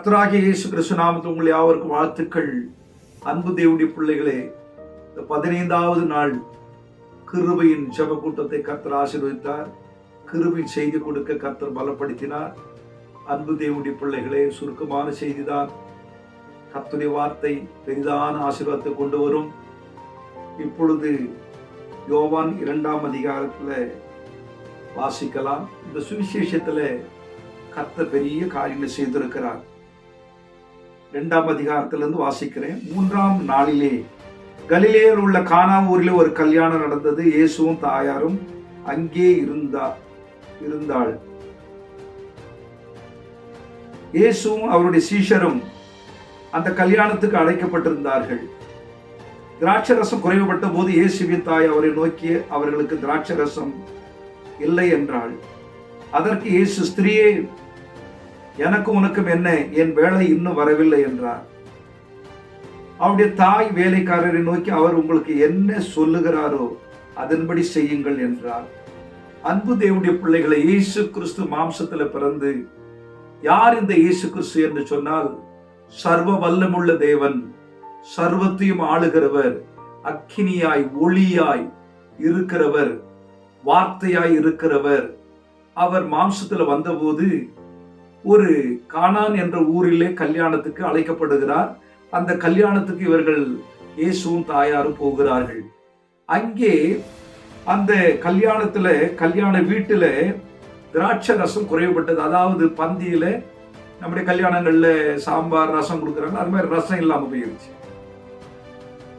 கர்த்தராகிய இயேசு கிறிஸ்து நாமத்தில் உங்கள் யாவருக்கும் வாழ்த்துக்கள். அன்பு தேவனுடைய பிள்ளைகளே, இந்த 15வது நாள் கிருபையின் ஜெப கூட்டத்தை கர்த்தர் ஆசீர்வதித்தார். கிருபையின் செய்தி கொடுக்க கர்த்தர் பலப்படுத்தினார். அன்பு தேவனுடைய பிள்ளைகளே, சுருக்கமான செய்திதான். கர்த்தருடைய வார்த்தை பெரிதான ஆசீர்வாதத்தை கொண்டு வரும். இப்பொழுது யோவான் 2ஆம் அதிகாரத்தில் வாசிக்கலாம். இந்த சுவிசேஷத்தில் கர்த்தர் பெரிய காரியங்களை செய்திருக்கிறார். 2ஆம் அதிகாரத்திலிருந்து வாசிக்கிறேன். 3ஆம் நாளிலே கலிலேயில் உள்ள கானா ஊரிலே ஒரு கல்யாணம் நடந்தது. இயேசுவும் தாயாரும் அங்கே இருந்தாள். இயேசுவும் அவருடைய சீஷரும் அந்த கல்யாணத்துக்கு அழைக்கப்பட்டிருந்தார்கள். திராட்சரசம் குறைவுபட்ட போது இயேசுவின் தாய் அவரை நோக்கி அவர்களுக்கு திராட்சரசம் இல்லை என்றாள். அதற்கு இயேசு, ஸ்திரீயே, எனக்கும் உனக்கும் என்ன, என் வேலை இன்னும் வரவில்லை என்றார். அவருடைய தாய் வேலைக்காரரை நோக்கி, அவர் உங்களுக்கு என்ன சொல்லுகிறாரோ அதன்படி செய்யுங்கள் என்றார். அன்பு தேவனுடைய பிள்ளைகளை, இயேசு கிறிஸ்து மாம்சத்தில் பிறந்து, யார் இந்த இயேசு கிறிஸ்து என்று சொன்னால், சர்வ வல்லமுள்ள தேவன், சர்வத்தையும் ஆளுகிறவர், அக்கினியாய் ஒளியாய் இருக்கிறவர், வார்த்தையாய் இருக்கிறவர். அவர் மாம்சத்தில் வந்தபோது ஒரு கானான் என்ற ஊரிலே கல்யாணத்துக்கு அழைக்கப்படுகிறார். அந்த கல்யாணத்துக்கு இவர்கள் இயேசுவும் தாயாரும் போகிறார்கள். அங்கே அந்த கல்யாணத்துல, கல்யாண வீட்டுல திராட்சை ரசம் குறைவுபட்டது. அதாவது பந்தியில நம்முடைய கல்யாணங்கள்ல சாம்பார் ரசம் கொடுக்குறாங்க, அது மாதிரி ரசம் இல்லாம போயிருச்சு.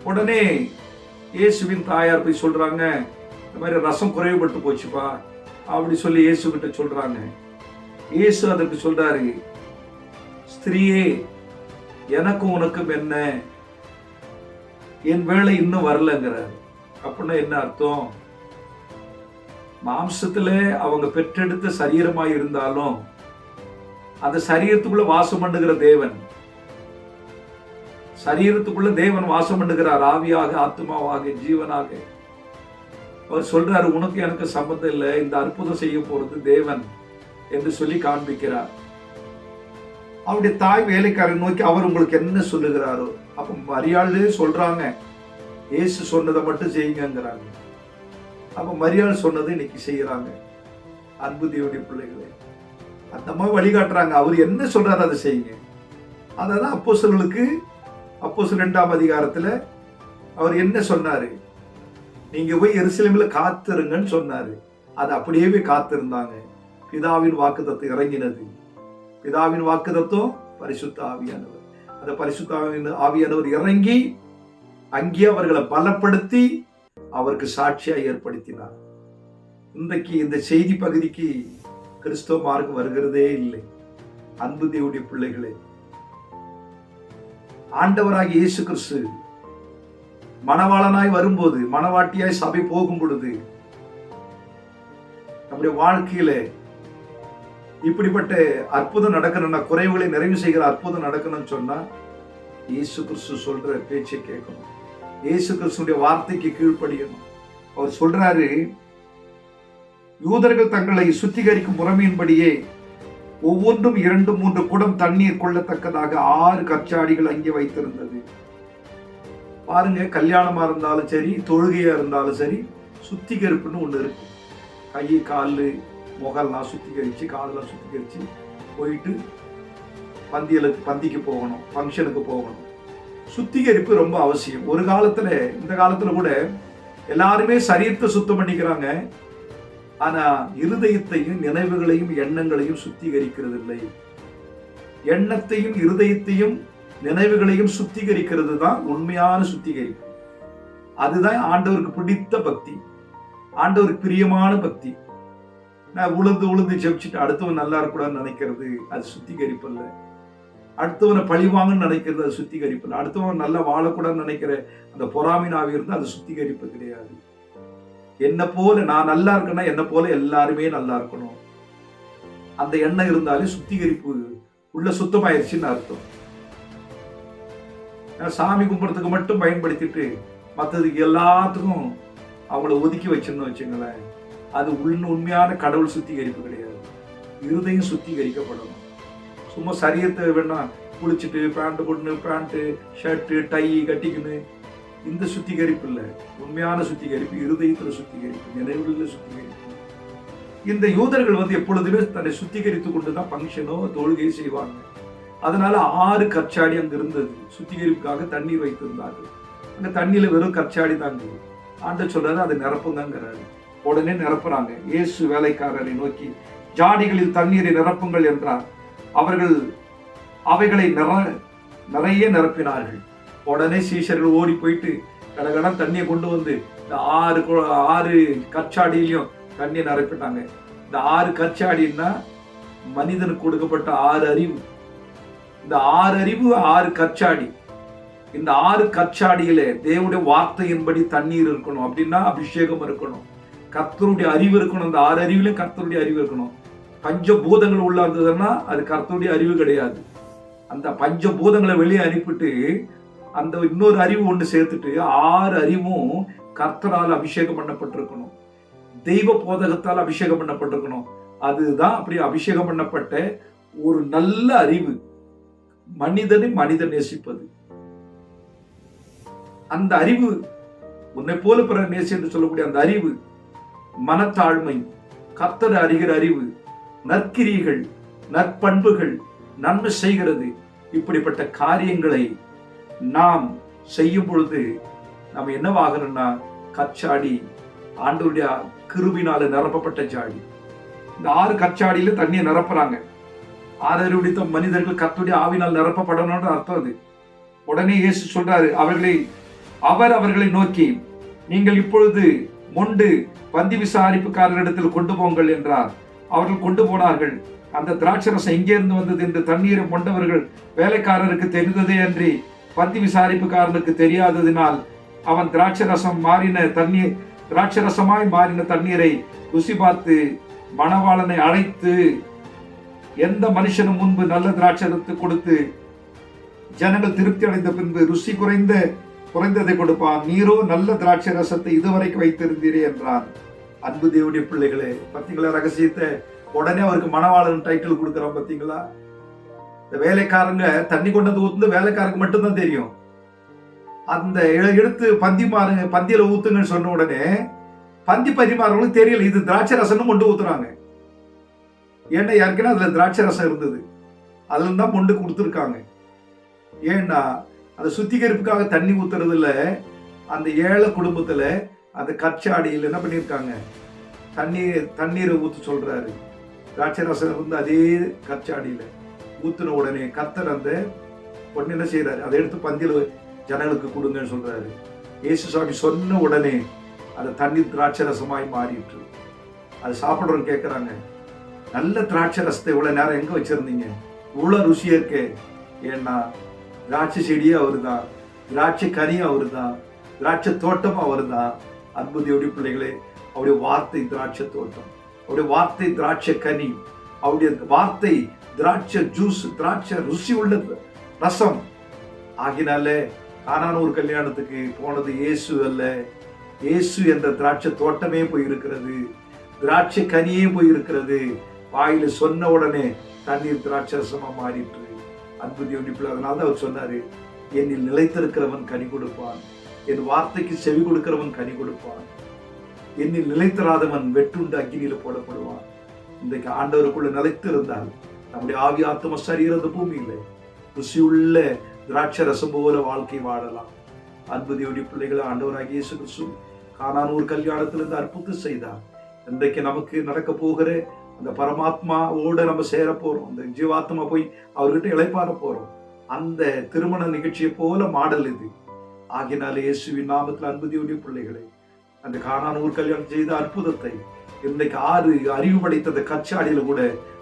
உடனே இயேசுவின் தாயார் போய் சொல்றாங்க, இந்த மாதிரி ரசம் குறைவுபட்டு போச்சுப்பா அப்படி சொல்லி இயேசு கிட்ட சொல்றாங்க. இயேசு அதற்கு சொல்றாரு, ஸ்திரீயே, எனக்கும் உனக்கும் என்ன, என் வேலை இன்னும் வரலங்கிறார். அப்படின்னா என்ன அர்த்தம்? மாம்சத்துல அவங்க பெற்றெடுத்த சரீரமாய் இருந்தாலும் அந்த சரீரத்துக்குள்ள வாசம் பண்ணுகிற தேவன், சரீரத்துக்குள்ள தேவன் வாசம் பண்ணுகிறார், ஆவியாக, ஆத்மாவாக, ஜீவனாக. அவர் சொல்றாரு, உனக்கு எனக்கு சம்பந்தம் இல்லை, இந்த அற்புதம் செய்ய போறது தேவன் என்று சொல்லி காண்பிக்கிறார். அவருடைய தாய் வேலைக்காரன் நோக்கி, அவர் உங்களுக்கு என்ன சொல்லுகிறாரோ. அப்ப மரியாளே சொல்றாங்க, இயேசு சொன்னதை மட்டும் செய்யுங்கிறாங்க. அப்ப மரியாள் சொன்னதை இன்னைக்கு செய்யறாங்க. அன்பு தேவனுடைய பிள்ளைகளே, அந்த மாதிரி வழிகாட்டுறாங்க. அவர் என்ன சொல்றாரு அதை செய்யுங்க. அதான் அப்போஸ்தலர்களுக்கு அப்போஸ்தலர் 2ஆம் அதிகாரத்துல அவர் என்ன சொன்னாரு, நீங்க போய் எருசலேமில் காத்திருங்கன்னு சொன்னாரு. அது அப்படியே போய் காத்திருந்தாங்க. பிதாவின் வாக்குத்தத்தம் இறங்கினது. பிதாவின் வாக்குத்தத்தம் பரிசுத்த ஆவியானவர். அந்த பரிசுத்த ஆவியானவர் இறங்கி அங்கே அவர்களை பலப்படுத்தி அவருக்கு சாட்சியா ஏற்படுத்தினார். இன்றைக்கு இந்த செய்தி பகுதிக்கு கிறிஸ்தவ மார்க்கம் வருகிறதே இல்லை. அன்பு தேவனுடைய பிள்ளைகளே, ஆண்டவராகிய இயேசு கிறிஸ்து மணவாளனாய் வரும்போது, மணவாட்டியாய் சபை போகும் பொழுது, நம்முடைய வாழ்க்கையில இப்படிப்பட்ட அற்புதம் நடக்கணும்னா, குறைவுகளை நிறைவு செய்கிற அற்புதம் நடக்கணும்னு சொன்னா, இயேசு கிறிஸ்து சொல்ற பேச்சை கேட்கணும். இயேசு கிறிஸ்துடைய வார்த்தைக்கு கீழ்ப்படியணும். அவர் சொல்றாரு, யூதர்கள் தங்களை சுத்திகரிக்கும் முறைமையின்படியே ஒவ்வொன்றும் 2-3 குடம் தண்ணீர் கொள்ளத்தக்கதாக 6 கற்சாடிகள் அங்கே வைத்திருந்தது. பாருங்க, கல்யாணமா இருந்தாலும் சரி, தொழுகையா இருந்தாலும் சரி, சுத்திகரிப்புன்னு ஒண்ணு இருக்கு. கை, கால், முகல்லாம் சுத்திகரிச்சு, காதெல்லாம் சுத்திகரிச்சு போயிட்டு பந்திக்கு போகணும், ஃபங்க்ஷனுக்கு போகணும். சுத்திகரிப்பு ரொம்ப அவசியம். ஒரு காலத்துல, இந்த காலத்துல கூட எல்லாருமே சரீரத்தை சுத்தம் பண்ணிக்கிறாங்க. ஆனா இருதயத்தையும் நினைவுகளையும் எண்ணங்களையும் சுத்திகரிக்கிறது இல்லை. எண்ணத்தையும் இருதயத்தையும் நினைவுகளையும் சுத்திகரிக்கிறது தான் உண்மையான சுத்திகரிப்பு. அதுதான் ஆண்டவருக்கு பிடித்த பக்தி, ஆண்டவருக்கு பிரியமான பக்தி. நான் உழுந்து ஜெபிச்சுட்டு அடுத்தவன் நல்லா இருக்கக்கூடாதுன்னு நினைக்கிறது அது சுத்திகரிப்பு இல்லை. அடுத்தவனை பழிவாங்கன்னு நினைக்கிறது அது சுத்திகரிப்பு இல்லை. அடுத்தவன் நல்லா வாழக்கூடாதுன்னு நினைக்கிற அந்த பொறாமைனாவி இருந்தால் அது சுத்திகரிப்பு கிடையாது. என்ன போல நான் நல்லா இருக்கேன்னா என்ன போல எல்லாருமே நல்லா இருக்கணும், அந்த எண்ணம் இருந்தாலே சுத்திகரிப்பு உள்ள சுத்தமாயிருச்சுன்னு அர்த்தம். சாமி கும்பிட்றதுக்கு மட்டும் பயன்படுத்திட்டு மற்றதுக்கு எல்லாத்துக்கும் அவங்கள ஒதுக்கி வச்சுன்னு வச்சுங்களேன், அது உண்மையான கடவுள் சுத்திகரிப்பு கிடையாது. இருதயம் சுத்திகரிக்கப்படணும். சும்மா சரியத்தை வேணா குளிச்சுட்டு பேண்ட் போட்டு பேண்ட்டு ஷர்ட்டு டை கட்டிக்கின்னு இந்த சுத்திகரிப்பு இல்லை. உண்மையான சுத்திகரிப்பு இருதயத்துல சுத்திகரிப்பு, நினைவுல சுத்திகரிப்பு. இந்த யூதர்கள் எப்பொழுதுமே தன்னை சுத்திகரித்து கொண்டுதான் பங்கனோ தொழுகை செய்வாங்க. அதனால 6 கற்சாடி அங்க இருந்தது. சுத்திகரிப்புக்காக தண்ணீர் வைத்திருந்தார்கள். அங்க தண்ணியில வெறும் கற்சாடி தாங்க. ஆண்டவர் சொல்றாரு அதை நிரப்புங்கிறாரு. உடனே நிரப்புறாங்க. இயேசு வேலைக்காரரை நோக்கி ஜாடிகளில் தண்ணீரை நிரப்புங்கள் என்றார். அவர்கள் அவைகளை நிறைய நிரப்பினார்கள். உடனே சீஷர்கள் ஓடி போயிட்டு கடகடம் தண்ணியை கொண்டு வந்து இந்த 6 கற்சாடியிலையும் தண்ணியை நிரப்பிட்டாங்க. இந்த 6 கற்சாடின்னா மனிதனுக்கு கொடுக்கப்பட்ட 6 அறிவு. இந்த 6 அறிவு 6 கற்சாடி. இந்த 6 கற்சாடியில தேவனுடைய வார்த்தையின்படி தண்ணீர் இருக்கணும். அப்படின்னா அபிஷேகம் இருக்கணும், கர்த்தருடைய அறிவு இருக்கணும். அந்த 6 அறிவிலும் கர்த்தருடைய அறிவு இருக்கணும். பஞ்சபூதங்கள் உள்ள இருந்ததுன்னா அது கர்த்தருடைய அறிவு கிடையாது. அந்த பஞ்சபூதங்களை வெளியே அனுப்பிட்டு அந்த இன்னொரு அறிவு ஒன்று சேர்த்துட்டு 6 அறிவும் கர்த்தரால் அபிஷேகம் பண்ணப்பட்டிருக்கணும், தெய்வ போதகத்தால் அபிஷேகம் பண்ணப்பட்டிருக்கணும். அதுதான் அப்படி அபிஷேகம் பண்ணப்பட்ட ஒரு நல்ல அறிவு. மனிதன் நேசிப்பது. அந்த அறிவு, உன்னை போல பிற நேசி என்று சொல்லக்கூடிய அந்த அறிவு, மனத்தாழ்மை, கர்த்தரை அறிகிற அறிவு, நற்கிரிகள், நற்பண்புகள், நன்மை செய்கிறது, இப்படிப்பட்ட காரியங்களை நாம் செய்யும் பொழுது நம்ம என்னவாகிறோம்னா கற்சாடி, ஆண்டவருடைய கிருபினால நிரப்பப்பட்ட சாடி. இந்த 6 கற்சாடியில தண்ணியை நிரப்புறாங்க. 6 அறிவுடித்த மனிதர்கள் கர்த்தருடைய ஆவினால் நிரப்பப்படணும்ன்ற அர்த்தம் அது. உடனே இயேசு சொல்றாரு, அவர்களை நோக்கி நீங்கள் இப்பொழுது மொண்டு பந்தி விசாரிப்புக்காரரிடத்தில் கொண்டு போங்கள் என்றார். அவர்கள் கொண்டு போனார்கள். அந்த திராட்சரசம் எங்கே இருந்து வந்தது என்று தண்ணீரை கொண்டவர்கள் வேலைக்காரருக்கு தெரிந்ததே அன்றி பந்தி விசாரிப்புக்காரனுக்கு தெரியாததினால் அவன் திராட்சரசமாய் மாறின தண்ணீரை ருசி பார்த்து மணவாளனை அழைத்து, எந்த மனுஷனும் முன்பு நல்ல திராட்சரத்தை கொடுத்து ஜனங்கள் திருப்தி அடைந்த பின்பு ருசி குறைந்ததை கொடுப்பான், நீரோ நல்ல திராட்சை ரசத்தை இதுவரைக்கும் வைத்திருந்தீரே என்றான். அன்பு தேவனுடைய பிள்ளைகளே, பார்த்தீங்களா ரகசியத்தை? உடனே அவருக்கு மணவாளன் டைட்டில் கொடுக்குறான். பார்த்தீங்களா? இந்த வேலைக்காரங்க தண்ணி கொண்டு ஊத்துந்து வேலைக்காரங்க மட்டும்தான் தெரியும். அந்த எடுத்து பந்தியில ஊத்துங்கன்னு சொன்ன உடனே பந்தி பரிமாறவங்களுக்கு தெரியல இது திராட்சை ரசம்னு கொண்டு ஊத்துறாங்க. ஏன்னா ஏற்கனவே அதுல திராட்சை ரசம் இருந்தது, அதுல தான் கொண்டு கொடுத்துருக்காங்க. ஏன்னா அந்த சுத்திகரிப்புக்காக தண்ணி ஊத்துறதுல அந்த ஏழை குடும்பத்துல அந்த கற்சாடியில் என்ன பண்ணியிருக்காங்க, தண்ணீரை ஊத்து சொல்றாரு. திராட்சை ரசம் இருந்து அதே கற்சாடியில ஊத்துன உடனே கர்த்தர் அந்த பொண்ணு என்ன செய்யறாரு, அதை எடுத்து பந்தியில ஜனங்களுக்கு கொடுங்கன்னு சொல்றாரு. இயேசு சுவாமி சொன்ன உடனே அந்த தண்ணீர் திராட்சை ரசமாய் மாறிட்டு அது சாப்பிடுறோம். கேட்கறாங்க, நல்ல திராட்சை ரசத்தை இவ்வளவு நேரம் எங்க வச்சிருந்தீங்க, இவ்வளவு ருசியா இருக்கே? ஏன்னா திராட்சை செடியே அவருதான், திராட்சை கனியும் அவருதான், திராட்சை தோட்டமும் அவருதான். அன்பு தேவனுடைய பிள்ளைகளே, அவருடைய வார்த்தை திராட்சை தோட்டம், அவருடைய வார்த்தை திராட்சை கனி, அவருடைய வார்த்தை திராட்சை ஜூஸ், திராட்சை ருசி உள்ள ரசம். ஆகினாலே கானான் ஒரு கல்யாணத்துக்கு போனது இயேசு அல்ல, இயேசு என்ற திராட்சை தோட்டமே போயிருக்கிறது, திராட்சை கனியே போயிருக்கிறது. வாயில சொன்ன உடனே தண்ணீர் திராட்சை ரசமா மாறிட்டு. அன்பு தேவனுடைய பிள்ளை, அதனால அவர் சொன்னாரு, என்னில் நிலைத்திருக்கிறவன் கனி கொடுப்பான், என் வார்த்தைக்கு செவி கொடுக்கிறவன் கனி கொடுப்பான், என்னில் நிலைத்திராதவன் வெட்டுண்டு அக்கினியில போடப்படுவான். இன்றைக்கு ஆண்டவருக்குள்ள நிலைத்து இருந்தால் நம்முடைய ஆவி ஆத்ம சரீரம் பூமியில ருசியுள்ள திராட்சை ரசம் போல வாழ்க்கை வாழலாம். அன்பு தேவனுடைய பிள்ளைகளை, ஆண்டவராகிய இயேசு கிறிஸ்து கானான் கல்யாணத்திலிருந்து அற்புதம் செய்தார். இன்றைக்கு நமக்கு நடக்க போகிற அந்த பரமாத்மாவோட நம்ம சேர போறோம், அந்த ஜீவாத்மா போய் அவர்கிட்ட இளைப்பாற போறோம். அந்த திருமண நிகழ்ச்சியை போல மாடல் இது. ஆகினாலே இயேசுவின் நாமத்தில் அன்பு தேவனுடைய பிள்ளைகளை, அந்த கானான் கல்யாணம் செய்த அற்புதத்தை இன்றைக்கு 6 அறிவு படைத்த அந்த கச்சாடியில கூட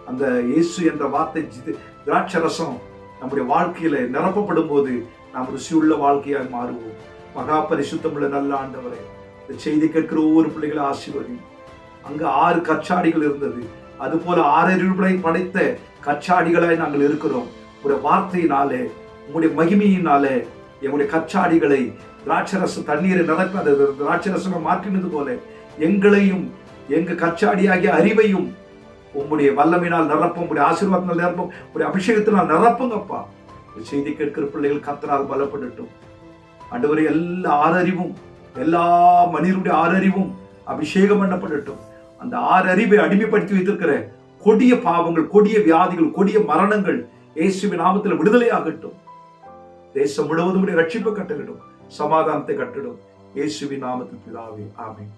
அந்த இயேசு என்ற வார்த்தை திராட்சை ரசம் நம்முடைய வாழ்க்கையில நிரப்பப்படும் போது நாம் ருசியுள்ள வாழ்க்கையாக மாறுவோம். மகா பரிசுத்தமுள்ள நல்ல ஆண்டவரே, இந்த செய்தி கேட்கிற ஒவ்வொரு பிள்ளைகளை ஆசீர்வதி. அங்க 6 கச்சாடிகள் இருந்தது, அது போல 6 அறிவுகளை படைத்த கச்சாடிகளாய் நாங்கள் இருக்கிறோம். உங்களுடைய வார்த்தையினாலே, உங்களுடைய மகிமையினாலே எங்களுடைய கச்சாடிகளை திராட்சரச தண்ணீரை நிரப்ப அந்த திராட்சரசமா மாற்றினது போல எங்களையும் எங்க கச்சாடியாகிய அறிவையும் உம்முடைய வல்லமையினால் நிரப்பும், உம்முடைய ஆசீர்வாதத்தினால் நிரப்பும், உம்முடைய அபிஷேகத்தினால் நிரப்புங்கப்பா. செய்தி கேட்கிற பிள்ளைகள் கர்த்தரால் பலப்படட்டும் ஆண்டவரே. எல்லா ஆறறிவும், எல்லா மனிதனுடைய ஆறறிவும் அபிஷேகம் பண்ணப்படட்டும். அந்த ஆறறிவை அடிமைப்படுத்தி வைத்திருக்கிற கொடிய பாவங்கள், கொடிய வியாதிகள், கொடிய மரணங்கள் இயேசுவின் நாமத்தில் விடுதலை ஆகட்டும். தேசம் முழுவதும் ரட்சிப்பு கட்டளிடும், சமாதானத்தை கட்டிடும். இயேசுவின் நாமத்தில் பிதாவே, ஆமென்.